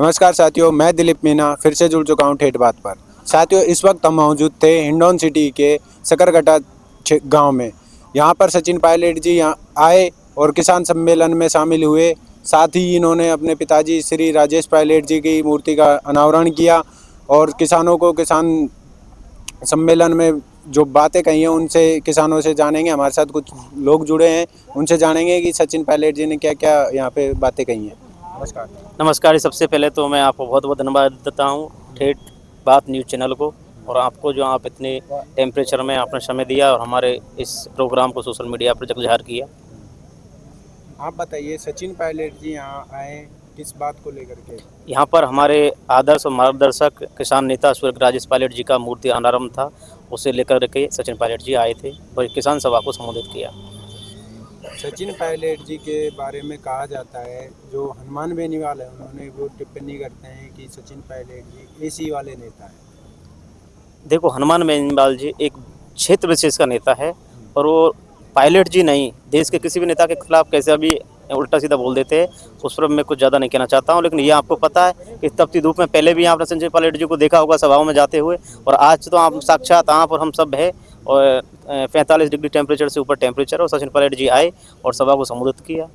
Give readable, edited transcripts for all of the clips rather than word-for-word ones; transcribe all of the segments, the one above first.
नमस्कार साथियों, मैं दिलीप मीना फिर से जुड़ चुका हूं ठेठ बात पर। साथियों, इस वक्त हम मौजूद थे हिंडौन सिटी के सकरगटा गांव में। यहां पर सचिन पायलट जी यहां आए और किसान सम्मेलन में शामिल हुए। साथ ही इन्होंने अपने पिताजी श्री राजेश पायलट जी की मूर्ति का अनावरण किया और किसानों को किसान सम्मेलन में जो बातें कही हैं उनसे किसानों से जानेंगे। हमारे साथ कुछ लोग जुड़े हैं, उनसे जानेंगे कि सचिन पायलट जी ने क्या क्या यहाँ पे बातें कही हैं। नमस्कार। नमस्कार। सबसे पहले तो मैं आपको बहुत बहुत धन्यवाद देता हूँ ठेठ बात न्यूज़ चैनल को, और आपको जो आप इतने टेम्परेचर में आपने समय दिया और हमारे इस प्रोग्राम को सोशल मीडिया पर जगजाहिर किया। आप बताइए, सचिन पायलट जी यहाँ आए किस बात को लेकर के? यहाँ पर हमारे आदर्श और मार्गदर्शक किसान नेता स्वर्गीय राजेश पायलट जी का मूर्ति अनावरण था, उसे लेकर के सचिन पायलट जी आए थे और किसान सभा को संबोधित किया। सचिन पायलट जी के बारे में कहा जाता है, जो हनुमान बेनीवाल है उन्होंने वो टिप्पणी करते हैं कि सचिन पायलट जी एसी वाले नेता हैं। देखो, हनुमान बेनीवाल जी एक क्षेत्र विशेष का नेता है और वो पायलट जी नहीं, देश के किसी भी नेता के खिलाफ कैसे भी उल्टा सीधा बोल देते हैं, उस पर मैं कुछ ज़्यादा नहीं कहना चाहता हूं। लेकिन ये आपको पता है कि तपती धूप में पहले भी आपने संजय पायलट जी को देखा होगा सभाओं में जाते हुए, और आज तो आप साक्षात आप और हम सब है, और 45 डिग्री टेम्परेचर से ऊपर टेम्परेचर, और सचिन पायलट जी आए और सभा को संबोधित किया।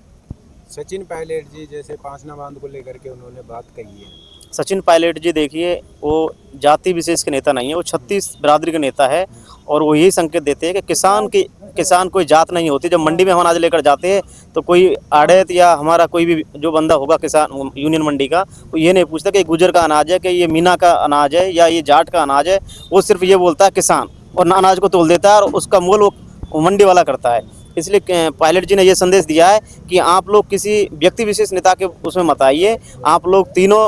सचिन पायलट जी जैसे पांचना बांध को लेकर के उन्होंने बात कही है। सचिन पायलट जी देखिए, वो जाति विशेष के नेता नहीं है, वो 36 बिरादरी के नेता है, और वो यही संकेत देते हैं कि किसान कोई जात नहीं होती। जब मंडी में हम अनाज लेकर जाते हैं तो कोई आड़त या हमारा कोई भी जो बंदा होगा किसान यूनियन मंडी का, वो ये नहीं पूछता कि गुजर का अनाज है, कि ये मीना का अनाज है या ये जाट का अनाज है। वो सिर्फ ये बोलता है किसान, और अनाज को तोल देता है और उसका मोल वो मंडी वाला करता है। इसलिए पायलट जी ने ये संदेश दिया है कि आप लोग किसी व्यक्ति विशेष नेता के उसमें मत आइए। आप लोग तीनों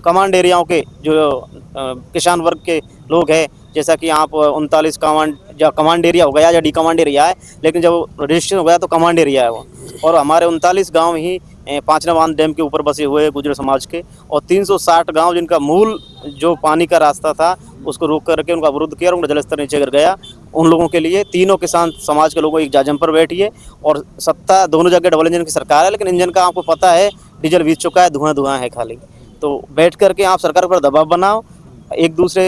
कमांड एरियाओं के जो किसान वर्ग के लोग हैं, जैसा कि आप 39 कमांड एरिया हो गया या डी कमांड एरिया है, लेकिन जब रजिस्ट्रेशन हो गया तो कमांड एरिया है वो। और हमारे 39 गांव ही पांचना बांध डैम के ऊपर बसे हुए गुजर समाज के, और 360 गांव जिनका मूल जो पानी का रास्ता था उसको रोक करके उनका अवरुद्ध किया और उनका जलस्तर नीचे गिर गया। उन लोगों के लिए तीनों किसान समाज के लोगों एक जाजम पर बैठिए। और सत्ता दोनों जगह डबल इंजन की सरकार है, लेकिन इंजन का आपको पता है डीजल बीत चुका है, धुआं धुआं है खाली। तो बैठ करके आप सरकार पर दबाव बनाओ, एक दूसरे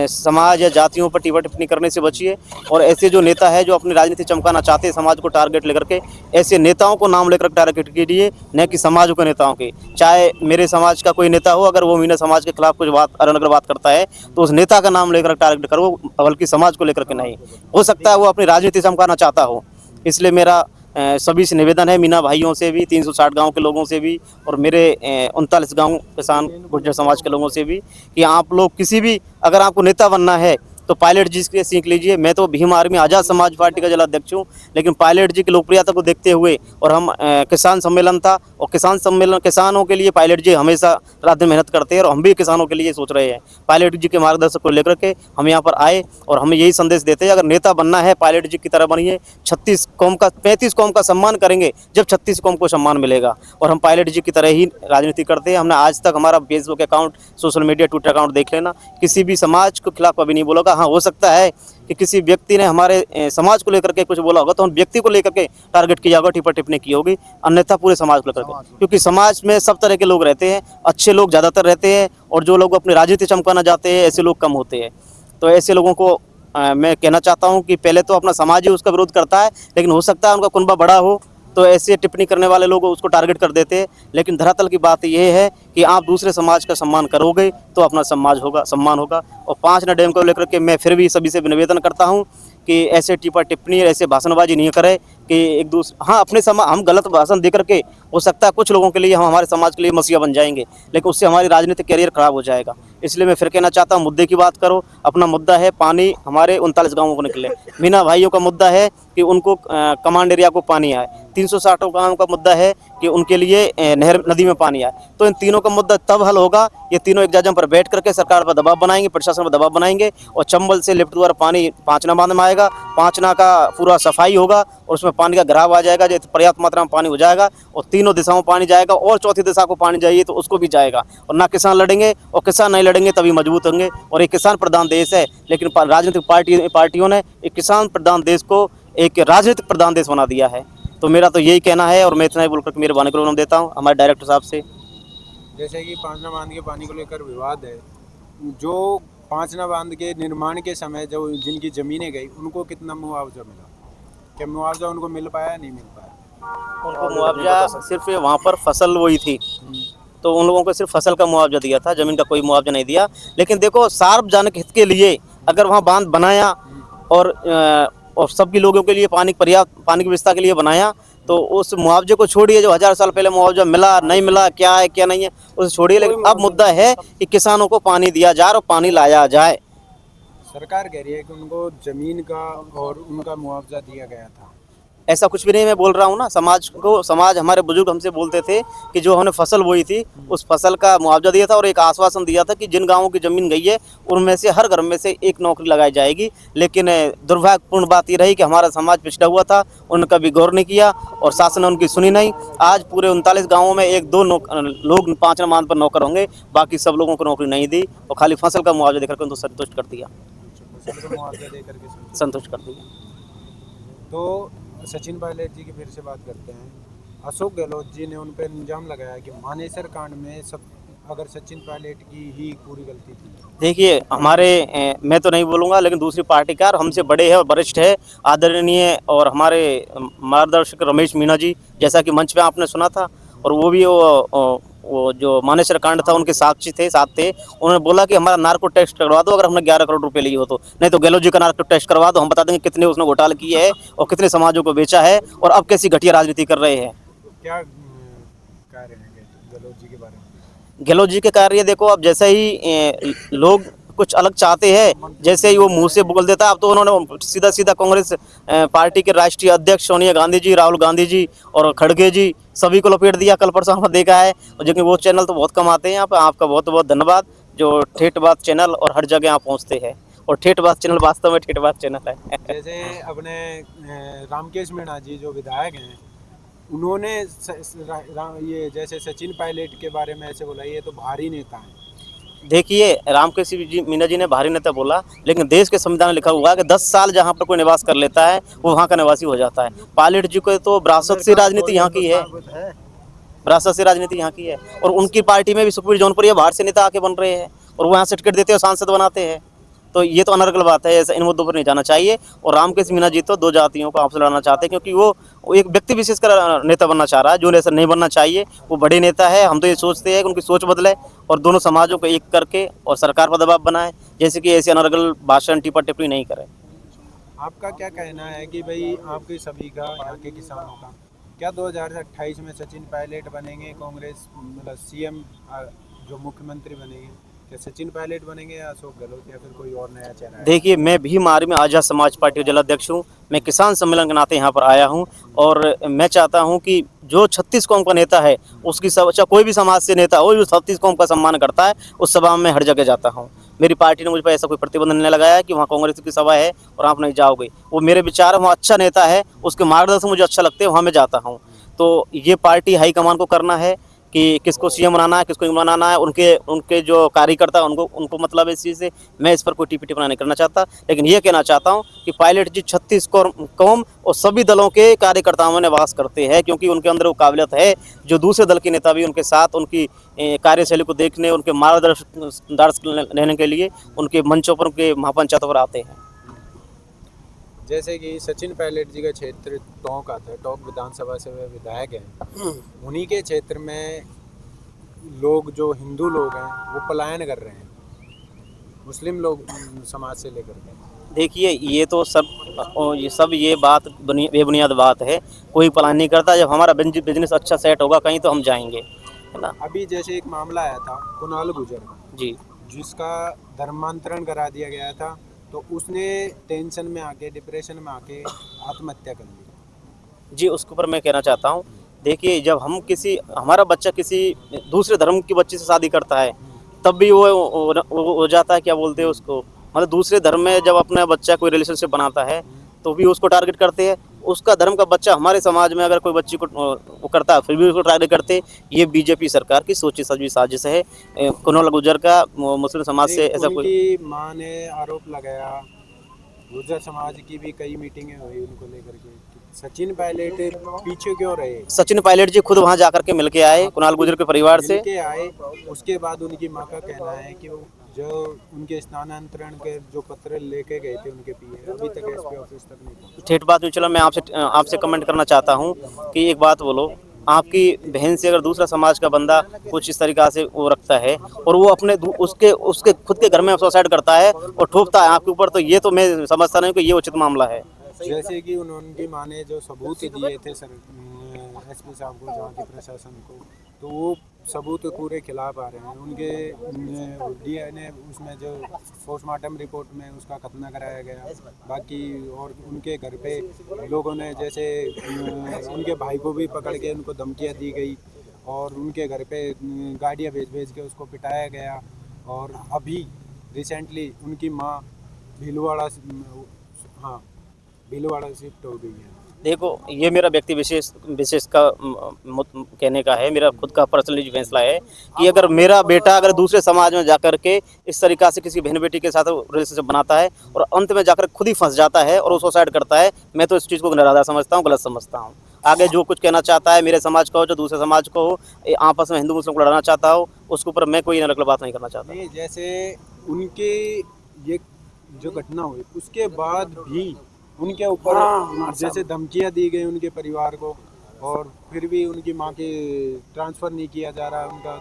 समाज या जातियों पर टिप्पणी टिप्पणी करने से बचिए। और ऐसे जो नेता है जो अपनी राजनीति चमकाना चाहते हैं समाज को टारगेट लेकर के, ऐसे नेताओं को नाम लेकर टारगेट कीजिए, न कि समाज के नेताओं के। चाहे मेरे समाज का कोई नेता हो, अगर वो मीना समाज के खिलाफ कुछ बात अगर बात करता है तो उस नेता का नाम लेकर टारगेट करो, बल्कि समाज को लेकर के नहीं। हो सकता है वो अपनी राजनीति चमकाना चाहता हो। इसलिए मेरा सभी से निवेदन है, मीना भाइयों से भी, 360 गांव के लोगों से भी, और मेरे 39 गांव किसान गुर्जर समाज के लोगों से भी, कि आप लोग किसी भी, अगर आपको नेता बनना है तो पायलट जी से सीख लीजिए। मैं तो भीम आर्मी आज़ाद समाज पार्टी का जिलाध्यक्ष हूँ, लेकिन पायलट जी की लोकप्रियता को देखते हुए, और हम किसान सम्मेलन था, और किसान सम्मेलन किसानों के लिए पायलट जी हमेशा रात दिन मेहनत करते हैं, और हम भी किसानों के लिए सोच रहे हैं। पायलट जी के मार्गदर्शक को लेकर के हम यहाँ पर आए और हमें यही संदेश देते हैं, अगर नेता बनना है पायलट जी की तरह बनिए। 35 कौम का सम्मान करेंगे जब 36 कौम को सम्मान मिलेगा, और हम पायलट जी की तरह ही राजनीति करते हैं। हमने आज तक, हमारा Facebook account, social media, Twitter account देख लेना, किसी भी समाज के खिलाफ कभी नहीं बोला। हाँ, हो सकता है कि किसी व्यक्ति ने हमारे समाज को लेकर के कुछ बोला होगा तो हम व्यक्ति को लेकर के टारगेट किया होगा, टिप्पणी टिप्पणी की होगी, अन्यथा पूरे समाज को लेकर के। क्योंकि समाज में सब तरह के लोग रहते हैं, अच्छे लोग ज़्यादातर रहते हैं, और जो लोग अपनी राजनीति चमकाना चाहते हैं ऐसे लोग कम होते हैं। तो ऐसे लोगों को मैं कहना चाहता हूँ कि पहले तो अपना समाज ही उसका विरोध करता है, लेकिन हो सकता है उनका कुनबा बड़ा हो तो ऐसे टिप्पणी करने वाले लोग उसको टारगेट कर देते हैं। लेकिन धरातल की बात यह है कि आप दूसरे समाज का सम्मान करोगे तो अपना सम्मान होगा। और पांचना डैम को लेकर के मैं फिर भी सभी से निवेदन करता हूं कि ऐसे टिप्पणी, ऐसे भाषणबाजी नहीं करे कि एक दूसरे, हाँ, अपने हम गलत भाषण दे करके हो सकता है कुछ लोगों के लिए हम हमारे समाज के लिए मसीहा बन जाएंगे, लेकिन उससे हमारी राजनीतिक कैरियर खराब हो जाएगा। इसलिए मैं फिर कहना चाहता हूँ, मुद्दे की बात करो। अपना मुद्दा है पानी, हमारे 39 गाँवों को निकले। मीना भाइयों का मुद्दा है कि उनको कमांड एरिया को पानी आए। 360 गाँव का मुद्दा है कि उनके लिए नहर नदी में पानी आए। तो इन तीनों का मुद्दा तब हल होगा, ये तीनों एक जाजम पर बैठ करके सरकार पर दबाव बनाएंगे, प्रशासन पर दबाव बनाएंगे, और चंबल से लिफ्ट द्वारा पानी पांचना बांध में आएगा। पांचना का पूरा सफाई होगा और उसमें पानी का ग्राव आ जाएगा, जो पर्याप्त मात्रा में पानी हो जाएगा, और तीनों दिशाओं में पानी जाएगा, और चौथी दिशा को पानी चाहिए तो उसको भी जाएगा। और ना किसान लड़ेंगे, और किसान नहीं लड़ेंगे तभी मजबूत होंगे। और एक किसान प्रधान देश है, लेकिन राजनीतिक पार्टियों ने एक किसान प्रधान देश को एक राजनीतिक प्रधान देश बना दिया है। तो मेरा तो यही कहना है, और मैं इतना ही बोलकर मेरे वाणी को देता हूँ हमारे डायरेक्टर साहब से। जैसे कि पांचना बांध के पानी को लेकर विवाद है, जो पांचना बांध के निर्माण के समय जो जिनकी ज़मीनें गई उनको कितना मुआवजा मिला? क्या मुआवजा उनको मिल पाया, नहीं मिल पाया? उनको मुआवजा सिर्फ वहाँ पर फसल वही थी, तो उन लोगों को सिर्फ फसल का मुआवजा दिया था, ज़मीन का कोई मुआवजा नहीं दिया। लेकिन देखो, सार्वजनिक हित के लिए अगर वहाँ बांध बनाया और सबके लोगों के लिए पर्याप्त पानी की व्यवस्था के लिए बनाया, तो उस मुआवजे को छोड़िए, जो 1000 साल पहले मुआवजा मिला नहीं मिला, क्या है क्या नहीं है, उसे छोड़िए। लेकिन अब मुद्दा है कि किसानों को पानी दिया जाए और पानी लाया जाए। सरकार कह रही है कि उनको ज़मीन का और उनका मुआवजा दिया गया था। ऐसा कुछ भी नहीं, मैं बोल रहा हूँ ना, समाज हमारे बुजुर्ग हमसे बोलते थे कि जो हमने फसल बोई थी उस फसल का मुआवजा दिया था और एक आश्वासन दिया था कि जिन गांवों की ज़मीन गई है उनमें से हर घर में से एक नौकरी लगाई जाएगी। लेकिन दुर्भाग्यपूर्ण बात ये रही कि हमारा समाज पिछड़ा हुआ था, उन्होंने कभी गौर नहीं किया और शासन ने उनकी सुनी नहीं। आज पूरे 39 गाँवों में 1-2 लोग पांचना बांध पर नौकर होंगे, बाकी सब लोगों को नौकरी नहीं दी और खाली फसल का मुआवजा देकर उनको संतुष्ट कर दिया, फसल का मुआवजा दे करके संतुष्ट कर दिया। तो सचिन पायलट जी की फिर से बात करते हैं। अशोक गहलोत जी ने उन पर इल्ज़ाम लगाया कि मानेसर कांड में सब अगर सचिन पायलट की ही पूरी गलती थी। देखिए, मैं तो नहीं बोलूँगा, लेकिन दूसरी पार्टी का और हमसे बड़े हैं और वरिष्ठ है, आदरणीय और हमारे मार्गदर्शक रमेश मीणा जी, जैसा कि मंच पे आपने सुना था, और वो भी वो जो मानेसर कांड था उनके साथ थे। उन्होंने बोला कि हमारा नार्को टेस्ट करवा दो अगर हमने 11 करोड़ रुपए लिए हो तो, नहीं तो गहलोत जी का नार्को टेस्ट करवा दो, हम बता देंगे कितने उसने घोटाले किए हैं और कितने समाजों को बेचा है और अब कैसी घटिया राजनीति कर रहे हैं। क्या कार्य है गहलोत जी के बारे में? गहलोत जी के कार्य देखो, अब जैसे ही लोग कुछ अलग चाहते हैं, जैसे ही वो मुंह से बोल देता है। अब तो उन्होंने सीधा सीधा कांग्रेस पार्टी के राष्ट्रीय अध्यक्ष सोनिया गांधी जी, राहुल गांधी जी और खड़गे जी, सभी को लपेट दिया। कल परसों हमने देखा है, लेकिन वो चैनल तो बहुत कम आते हैं यहाँ पर। आपका बहुत बहुत धन्यवाद, जो ठेठ बात चैनल और हर जगह आप पहुँचते हैं, और ठेठ बात चैनल वास्तव में ठेठ बात चैनल है। जैसे अपने रामकेश मीणा जी जो विधायक हैं, उन्होंने ये जैसे सचिन पायलट के बारे में ऐसे बोला ये तो भारी नेता हैं। देखिए, रामकेश जी मीणा जी ने भारी नेता बोला, लेकिन देश के संविधान में लिखा हुआ है कि 10 साल जहाँ पर कोई निवास कर लेता है वो वहाँ का निवासी हो जाता है। पायलट जी को तो विरासत से राजनीति यहाँ की है, विरासत से राजनीति यहाँ की है, और उनकी पार्टी में भी सुखबीर जौनपुर ये बाहर से नेता आके बन रहे हैं और वो यहाँ से टिकट देते हैं, सांसद बनाते हैं। तो ये तो अनर्गल बात है, ऐसा इन मुद्दों पर नहीं जाना चाहिए। और रामकेश मीणा जी तो 2 जातियों को आपसे लड़ना चाहते हैं, क्योंकि वो एक व्यक्ति विशेष का नेता बनना चाह रहा है, जो ऐसा नहीं बनना चाहिए। वो बड़े नेता है, हम तो ये सोचते हैं कि उनकी सोच बदले और दोनों समाजों को एक करके और सरकार पर दबाव बनाए, जैसे कि ऐसे अनर्गल भाषण टिप्पणी टिप्पणी नहीं करें। आपका क्या कहना है कि भाई आपके सभी का, यहाँ के किसानों का, क्या 2028 में सचिन पायलट बनेंगे कांग्रेस, मतलब सीएम जो मुख्यमंत्री बनेंगे, क्या सचिन पायलट बनेंगे या अशोक गहलोत या फिर कोई और नया चेहरा है? देखिए, मैं भीम आर्मी आज़ाद समाज पार्टी का जिलाध्यक्ष हूँ। मैं किसान सम्मेलन के नाते यहाँ पर आया हूँ और मैं चाहता हूँ कि जो 36 कौम का नेता है उसकी चाहे कोई भी समाज से नेता हो जो 36 कौम का सम्मान करता है, उस सभा में हर जगह जाता हूँ। मेरी पार्टी ने मुझ पर ऐसा कोई प्रतिबंध नहीं लगाया है कि वहाँ कांग्रेस की सभा है और आप नहीं जाओगे। वो मेरे विचार है, वहाँ अच्छा नेता है, उसके मार्गदर्शन मुझे अच्छा लगते हैं, वहाँ मैं जाता हूँ। तो ये पार्टी हाईकमान को करना है कि किसको सीएम बनाना है, किसको नहीं बनाना है, उनके जो कार्यकर्ता उनको मतलब इस चीज़ से। मैं इस पर कोई टिप्पणी नहीं करना चाहता, लेकिन ये कहना चाहता हूँ कि पायलट जी 36 कौम और सभी दलों के कार्यकर्ताओं में वास करते हैं, क्योंकि उनके अंदर वो काबिलियत है जो दूसरे दल के नेता भी उनके साथ उनकी कार्यशैली को देखने, उनके मार्गदर्शन लेने के लिए उनके मंचों पर, उनके महापंचायतों पर आते हैं। जैसे कि सचिन पायलट जी का क्षेत्र टोंक आता है, टोंक विधानसभा से वे विधायक हैं। उन्हीं के क्षेत्र में लोग, जो हिंदू लोग हैं, वो पलायन कर रहे हैं, मुस्लिम लोग समाज से लेकर के। देखिए, ये तो ये बात बेबुनियाद बात है। कोई प्लान नहीं करता। जब हमारा बिजनेस अच्छा सेट होगा कहीं तो हम जाएंगे, है ना। अभी जैसे एक मामला आया था कुणाल गुर्जर जी, जिसका धर्मांतरण करा दिया गया था, तो उसने टेंशन में आके, डिप्रेशन में आके आत्महत्या कर ली। जी, उसके ऊपर मैं कहना चाहता हूँ। देखिए, जब हमारा बच्चा किसी दूसरे धर्म की बच्ची से शादी करता है, तब भी वो हो जाता है, क्या बोलते हैं उसको, मतलब दूसरे धर्म में जब अपना बच्चा कोई रिलेशनशिप बनाता है तो भी उसको टारगेट करते हैं। उसका धर्म का बच्चा हमारे समाज में अगर कोई बच्ची को वो करता है, फिर भी उसको टारगेट करते। ये बीजेपी सरकार की सोची सजी साजिश है। कुणाल गुर्जर का मुस्लिम समाज से ऐसा कोई, उनकी मां ने आरोप लगाया, गुर्जर समाज की भी कई मीटिंगें हुई उनको लेकर के, सचिन पायलट पीछे क्यों रहे? सचिन पायलट जी खुद वहां जाकर के मिल के आए कुणाल गुर्जर के परिवार से। मिलके आए, उसके बाद उनकी मां का कहना है कि वो जो उनके स्थानांतरण के जो पत्र लेके गए थे उनके पीए अभी तक एसपी ऑफिस तक नहीं पहुंचे। ठेठ बात में चलो मैं आपसे कमेंट करना चाहता हूं कि एक बात बोलो, आपकी बहन से अगर दूसरा समाज का बंदा कुछ इस तरीका से वो रखता है और वो अपने उसके उसके खुद के घर में सुसाइड करता है और ठोकता है आपके ऊपर, तो ये तो मैं समझता नहीं कि ये उचित मामला है। जैसे कि उनकी मां ने जो सबूत दिए थे सर एसपी साहब को, जहाँ के प्रशासन को, तो वो सबूत पूरे खिलाफ आ रहे हैं। उनके डीएनए उसमें जो पोस्टमार्टम रिपोर्ट में उसका खतना कराया गया, बाकी और उनके घर पे लोगों ने जैसे उनके भाई को भी पकड़ के उनको धमकियाँ दी गई और उनके घर पे गाड़ियाँ भेज के उसको पिटाया गया। और अभी रिसेंटली उनकी माँ भीलवाड़ा भीलवाड़ा शिफ्ट हो गई है। देखो ये मेरा व्यक्ति विशेष का कहने का है, मेरा खुद का पर्सनली फैसला है कि अगर मेरा बेटा अगर दूसरे समाज में जाकर के इस तरीका से किसी बहन बेटी के साथ रिलेशनशिप बनाता है और अंत में जाकर खुद ही फंस जाता है और वो सुसाइड करता है, मैं तो इस चीज़ को निराधार समझता हूँ, गलत समझता हूँ। आगे जो कुछ कहना चाहता है मेरे समाज का हो, जो दूसरे समाज को हो, आपस में हिंदू मुस्लिम को लड़ाना चाहता हो, उसके ऊपर मैं कोई नकल बात नहीं करना चाहता। नहीं, जैसे उनके ये जो घटना हुई उसके बाद भी उनके ऊपर जैसे धमकियां दी गई उनके परिवार को, और फिर भी उनकी मां के ट्रांसफ़र नहीं किया जा रहा, उनका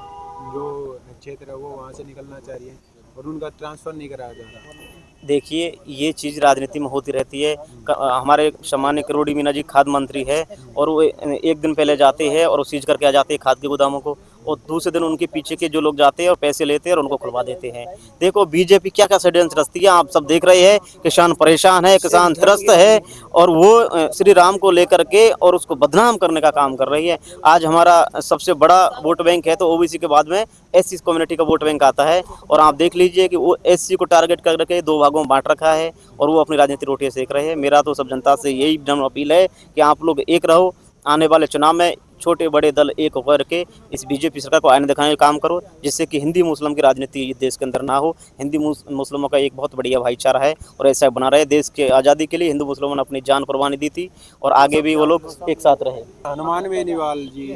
जो क्षेत्र है वो वहाँ से निकलना चाहिए और उनका ट्रांसफ़र नहीं कराया जा रहा। देखिए ये चीज़ राजनीति में होती रहती है। हमारे सामान्य करोड़ी मीना जी खाद्य मंत्री है और वो एक दिन पहले जाते हैं और वो सीज करके आ जाते हैं खाद के गोदामों को, और दूसरे दिन उनके पीछे के जो लोग जाते हैं और पैसे लेते हैं और उनको खुलवा देते हैं। देखो बीजेपी क्या क्या षड्यंत्र रचती है, आप सब देख रहे हैं। किसान परेशान है, किसान त्रस्त है और वो श्री राम को लेकर के और उसको बदनाम करने का काम कर रही है। आज हमारा सबसे बड़ा वोट बैंक है तो ओबीसी के बाद में एससी कम्युनिटी का वोट बैंक आता है, और आप देख लीजिए कि वो एससी को टारगेट करके दो भागों में बांट रखा है और वो अपनी राजनीतिक रोटियां सेक रहे हैं। मेरा तो सब जनता से यही नम्र अपील है कि आप लोग एक रहो, आने वाले चुनाव में छोटे बड़े दल एक होकर के इस बीजेपी सरकार को आईना दिखाने का काम करो, जिससे कि हिंदी मुस्लिम की राजनीति इस देश के अंदर ना हो। हिंदी मुस्लिमों का एक बहुत बढ़िया भाईचारा है और ऐसा बना रहे। देश के आज़ादी के लिए हिंदू मुस्लिमों ने अपनी जान कुर्बानी दी थी और आगे भी वो लोग एक साथ रहे। हनुमान बेनीवाल जी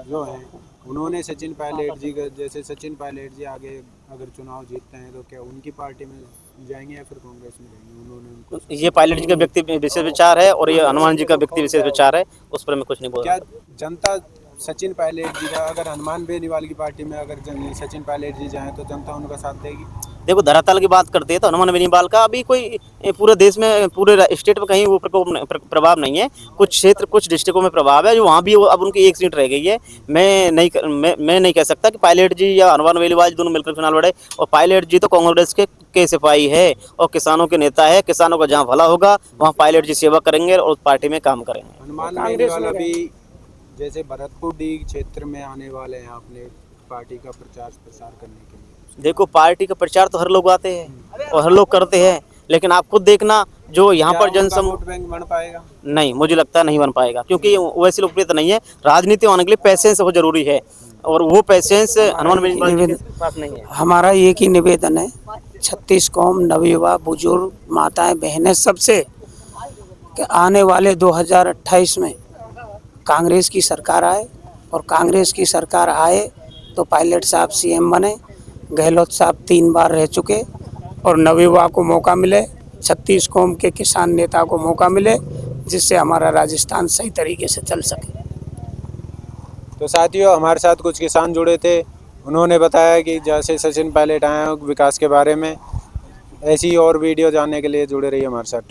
जो हैं उन्होंने सचिन पायलट जी का, जैसे सचिन पायलट जी आगे अगर चुनाव जीतते हैं तो क्या उनकी पार्टी में जाएंगे या फिर कांग्रेस में जाएंगे? उन्होंने उनको ये पायलट जी का व्यक्ति विशेष विचार है और ये हनुमान जी का व्यक्ति विशेष विचार है, उस पर मैं कुछ नहीं बोल रहा। क्या जनता सचिन पायलट जी का, अगर हनुमान बेनीवाल की पार्टी में अगर सचिन पायलट जी जाएं तो जनता उनका साथ देगी? देखो धरातल की बात करते हैं तो हनुमान बेनीवाल का अभी कोई पूरे देश में पूरे स्टेट में कहीं वो प्रभाव नहीं है। कुछ क्षेत्र कुछ डिस्ट्रिक्टों में प्रभाव है, जो वहाँ भी वो अब उनकी एक सीट रह गई है। मैं नहीं कह सकता कि पायलट जी या हनुमान बेनीवाल दोनों मिलकर चुनाव लड़े, और पायलट जी तो कांग्रेस के सिपाही है और किसानों के नेता है। किसानों का जहाँ भला होगा वहाँ पायलट जी सेवा करेंगे और उस पार्टी में काम करेंगे। हनुमान बेनीवाल अभी जैसे भरतपुर डी क्षेत्र में आने वाले हैं अपने पार्टी का प्रचार प्रसार करने के लिए। देखो पार्टी का प्रचार तो हर लोग आते हैं और हर लोग करते हैं, लेकिन आप खुद देखना जो यहाँ पर जनसम वोट बैंक बन पाएगा? नहीं, मुझे लगता है नहीं बन पाएगा, क्योंकि वैसी लोकप्रियता नहीं है। राजनीति होने के लिए पैसेंस बहुत जरूरी है और वो पैसेंस हनुमान बेनीवाल के पास नहीं है। हमारा एक ही निवेदन है 36 कौम, नवयुवा, बुजुर्ग, माताएं, बहनें सबसे कि आने वाले 2028 में कांग्रेस की सरकार आए, और कांग्रेस की सरकार आए तो पायलट साहब सीएम बने, गहलोत साहब 3 बार रह चुके, और नवयुवा को मौका मिले, 36 कौम के किसान नेता को मौका मिले, जिससे हमारा राजस्थान सही तरीके से चल सके। तो साथियों हमारे साथ कुछ किसान जुड़े थे, उन्होंने बताया कि जैसे सचिन पायलट आए हैं विकास के बारे में। ऐसी और वीडियो जानने के लिए जुड़े रहिए हमारे साथ।